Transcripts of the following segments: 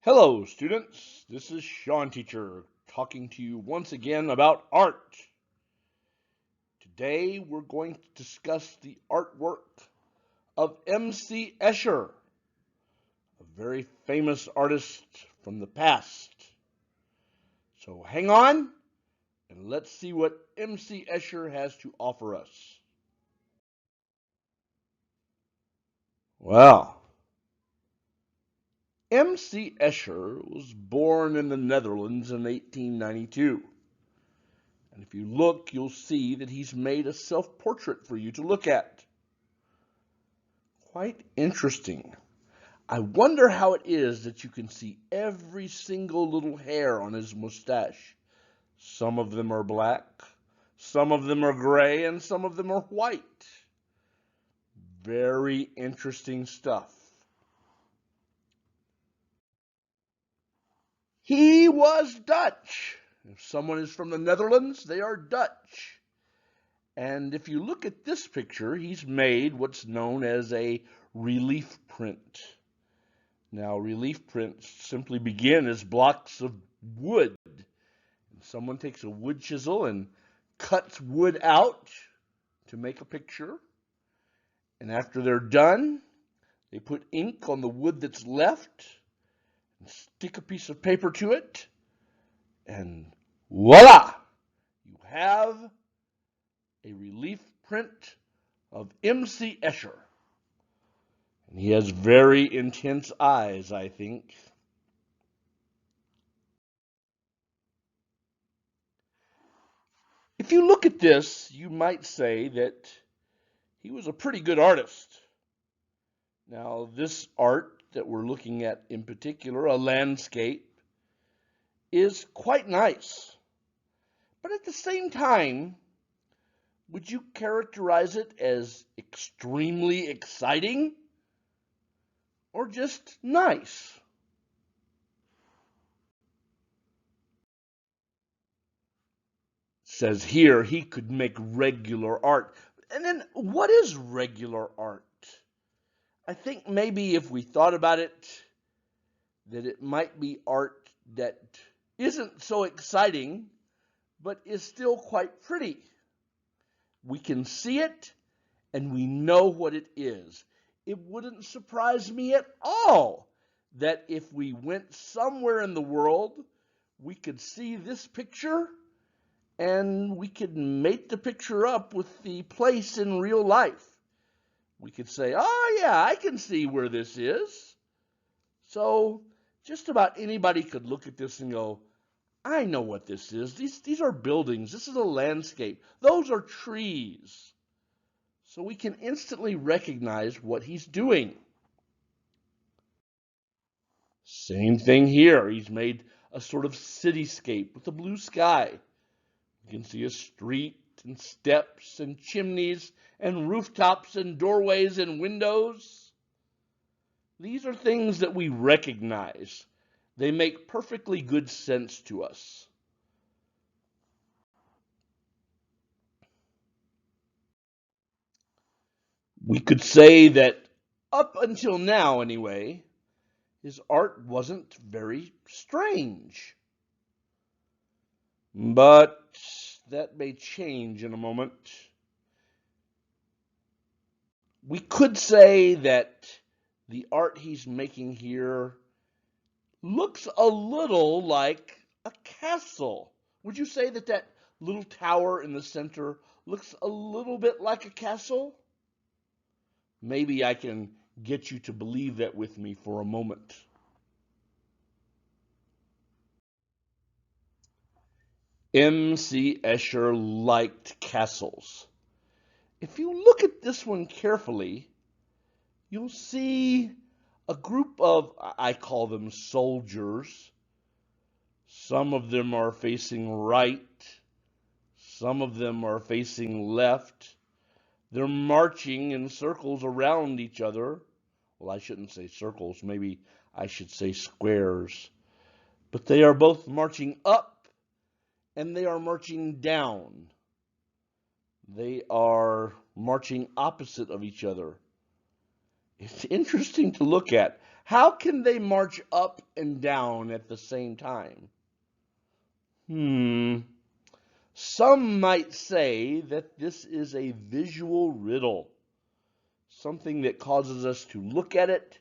Hello, students. This is Sean Teacher talking to you once again about art. Today we're going to discuss the artwork of M.C. Escher, a very famous artist from the past. So hang on and let's see what M.C. Escher has to offer us. Well, M.C. Escher was born in the Netherlands in 1892. And if you look, you'll see that he's made a self-portrait for you to look at. Quite interesting. I wonder how it is that you can see every single little hair on his mustache. Some of them are black, some of them are gray, and some of them are white. Very interesting stuff. He was Dutch. If someone is from the Netherlands, they are Dutch. And if you look at this picture, he's made what's known as a relief print. Now, relief prints simply begin as blocks of wood. Someone takes a wood chisel and cuts wood out to make a picture. And after they're done, they put ink on the wood that's left and stick a piece of paper to it. And voila! You have a relief print of M.C. Escher. And he has very intense eyes, I think. If you look at this, you might say that he was a pretty good artist. Now, this art that we're looking at in particular, a landscape, is quite nice. But at the same time, would you characterize it as extremely exciting or just nice? It says here he could make regular art. And then what is regular art? I think maybe if we thought about it, that it might be art that isn't so exciting, but is still quite pretty. We can see it, and we know what it is. It wouldn't surprise me at all that if we went somewhere in the world, we could see this picture, and we could make the picture up with the place in real life. We could say, oh yeah, I can see where this is. So just about anybody could look at this and go, I know what this is. These are buildings. This is a landscape. Those are trees. So we can instantly recognize what he's doing. Same thing here. He's made a sort of cityscape with a blue sky. You can see a street and steps and chimneys and rooftops and doorways and windows. These are things that we recognize. They make perfectly good sense to us. We could say that up until now, anyway, his art wasn't very strange. But that may change in a moment. We could say that the art he's making here looks a little like a castle. Would you say that that little tower in the center looks a little bit like a castle? Maybe I can get you to believe that with me for a moment. M.C. Escher liked castles. If you look at this one carefully, you'll see a group of, I call them soldiers. Some of them are facing right. Some of them are facing left. They're marching in circles around each other. Well, I shouldn't say circles. Maybe I should say squares. But they are both marching up and they are marching down. They are marching opposite of each other. It's interesting to look at. How can they march up and down at the same time? Some might say that this is a visual riddle, something that causes us to look at it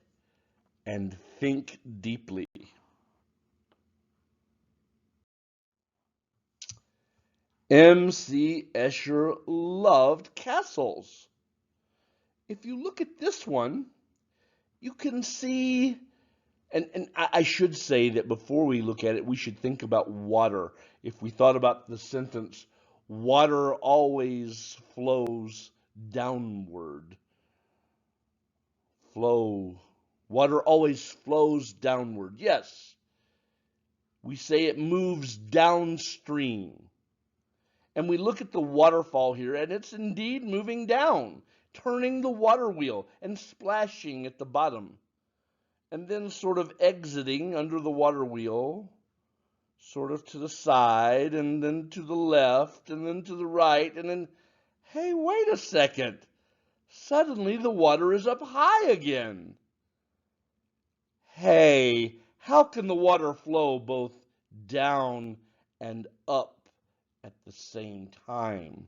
and think deeply. M.C. Escher loved castles. If you look at this one, you can see, and I should say that before we look at it, we should think about water. If we thought about the sentence, water always flows downward. Flow. Water always flows downward. Yes, we say it moves downstream. And we look at the waterfall here, and it's indeed moving down, turning the water wheel and splashing at the bottom, and then sort of exiting under the water wheel, sort of to the side, and then to the left, and then to the right, and then, hey, wait a second. Suddenly the water is up high again. Hey, how can the water flow both down and up at the same time?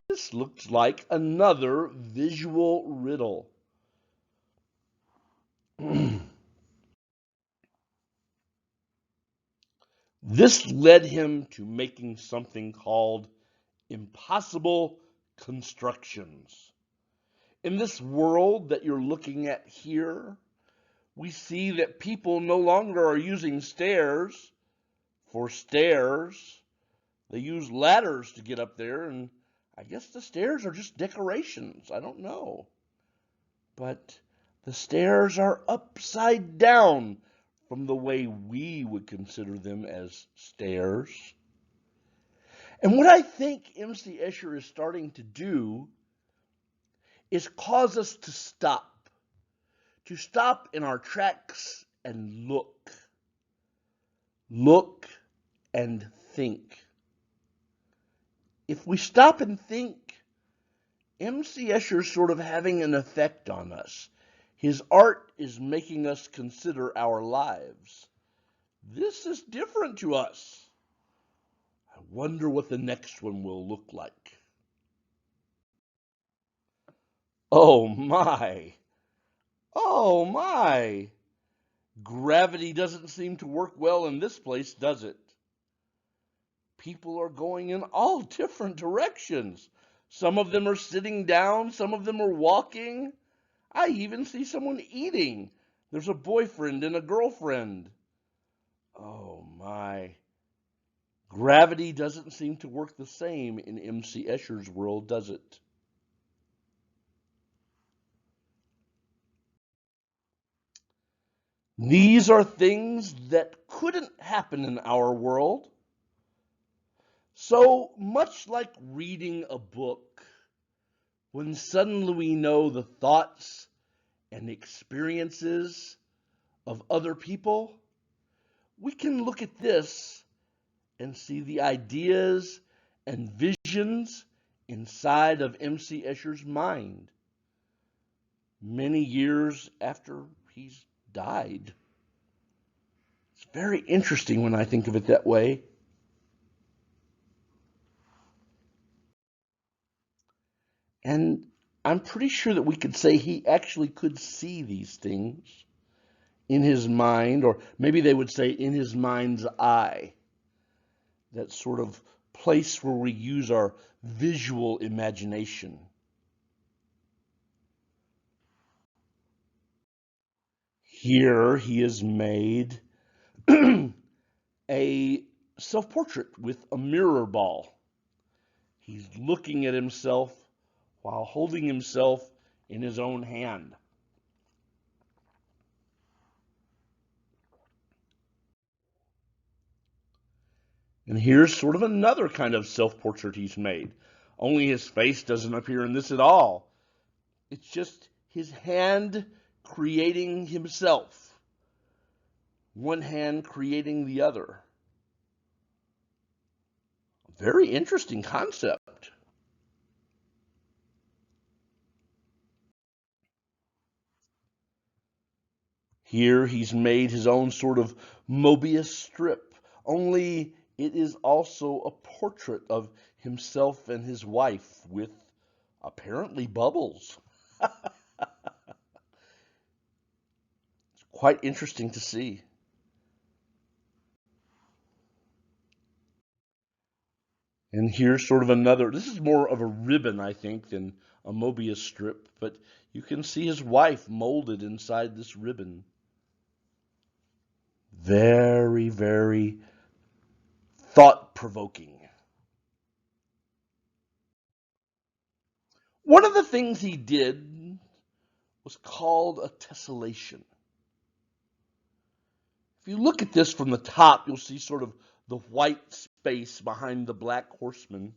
This looks like another visual riddle. This led him to making something called impossible constructions. In this world that you're looking at here, we see that people no longer are using stairs for stairs. They use ladders to get up there, and I guess the stairs are just decorations. I don't know. But the stairs are upside down from the way we would consider them as stairs. And what I think M.C. Escher is starting to do is cause us to stop in our tracks and look and think. If we stop and think, M.C. Escher is sort of having an effect on us. His art is making us consider our lives. This is different to us. I wonder what the next one will look like. Oh my! Oh my! Gravity doesn't seem to work well in this place, does it? People are going in all different directions. Some of them are sitting down, some of them are walking. I even see someone eating. There's a boyfriend and a girlfriend. Oh my. Gravity doesn't seem to work the same in M.C. Escher's world, does it? These are things that couldn't happen in our world. So much like reading a book, when suddenly we know the thoughts and experiences of other people, we can look at this and see the ideas and visions inside of M.C. Escher's mind many years after he's died. It's very interesting when I think of it that way. And I'm pretty sure that we could say he actually could see these things in his mind, or maybe they would say in his mind's eye. That sort of place where we use our visual imagination. Here he has made a self-portrait with a mirror ball. He's looking at himself while holding himself in his own hand. And here's sort of another kind of self-portrait he's made. Only his face doesn't appear in this at all. It's just his hand creating himself. One hand creating the other. Very interesting concept. Here he's made his own sort of Mobius strip, only it is also a portrait of himself and his wife with apparently bubbles. Quite interesting to see. And here's sort of another, this is more of a ribbon, I think, than a Mobius strip, but you can see his wife molded inside this ribbon. Very, very thought-provoking. One of the things he did was called a tessellation. If you look at this from the top, you'll see sort of the white space behind the black horseman.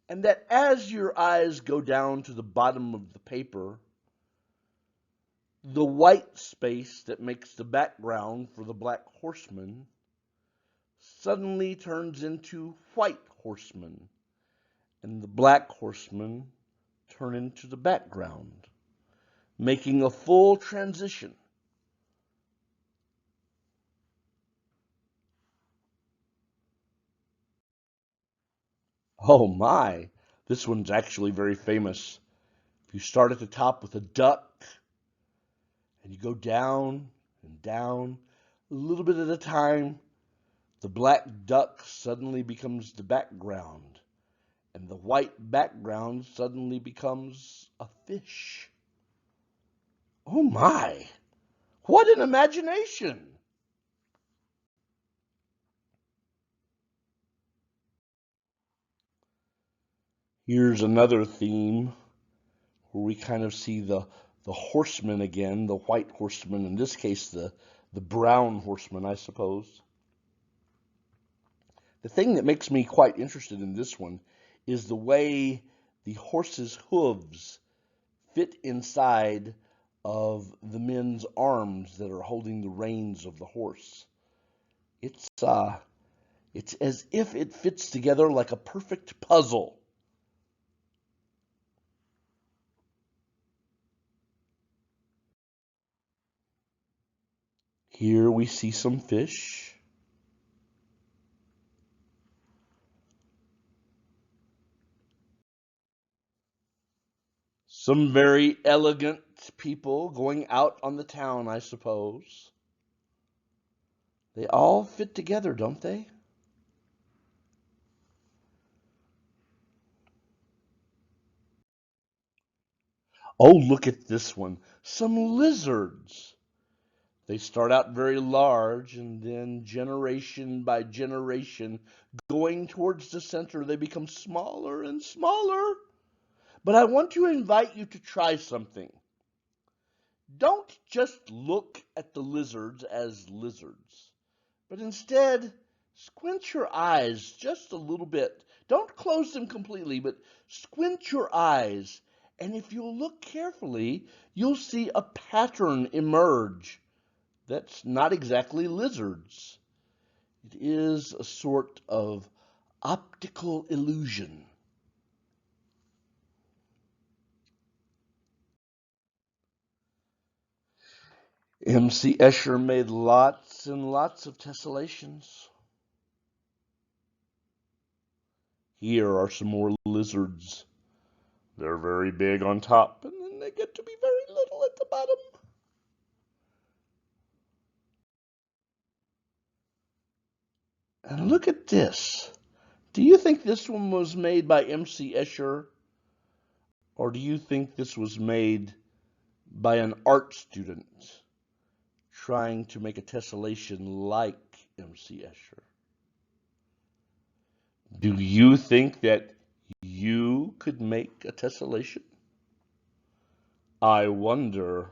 And that as your eyes go down to the bottom of the paper, the white space that makes the background for the black horseman suddenly turns into white horseman, and the black horseman turn into the background, making a full transition. Oh my, this one's actually very famous. If you start at the top with a duck and you go down and down a little bit at a time, the black duck suddenly becomes the background, and the white background suddenly becomes a fish. Oh my, what an imagination! Here's another theme where we kind of see the horseman again, the white horseman, in this case the brown horseman, I suppose. The thing that makes me quite interested in this one is the way the horse's hooves fit inside of the men's arms that are holding the reins of the horse. It's as if it fits together like a perfect puzzle. Here we see some fish. Some very elegant people going out on the town, I suppose. They all fit together, don't they? Oh, look at this one. Some lizards. They start out very large, and then generation by generation, going towards the center, they become smaller and smaller. But I want to invite you to try something. Don't just look at the lizards as lizards, but instead squint your eyes just a little bit. Don't close them completely, but squint your eyes. And if you'll look carefully, you'll see a pattern emerge that's not exactly lizards. It is a sort of optical illusion. M.C. Escher made lots and lots of tessellations. Here are some more lizards. They're very big on top, and then they get to be very little at the bottom. And look at this. Do you think this one was made by M.C. Escher, or do you think this was made by an art student trying to make a tessellation like M.C. Escher? Do you think that you could make a tessellation? I wonder.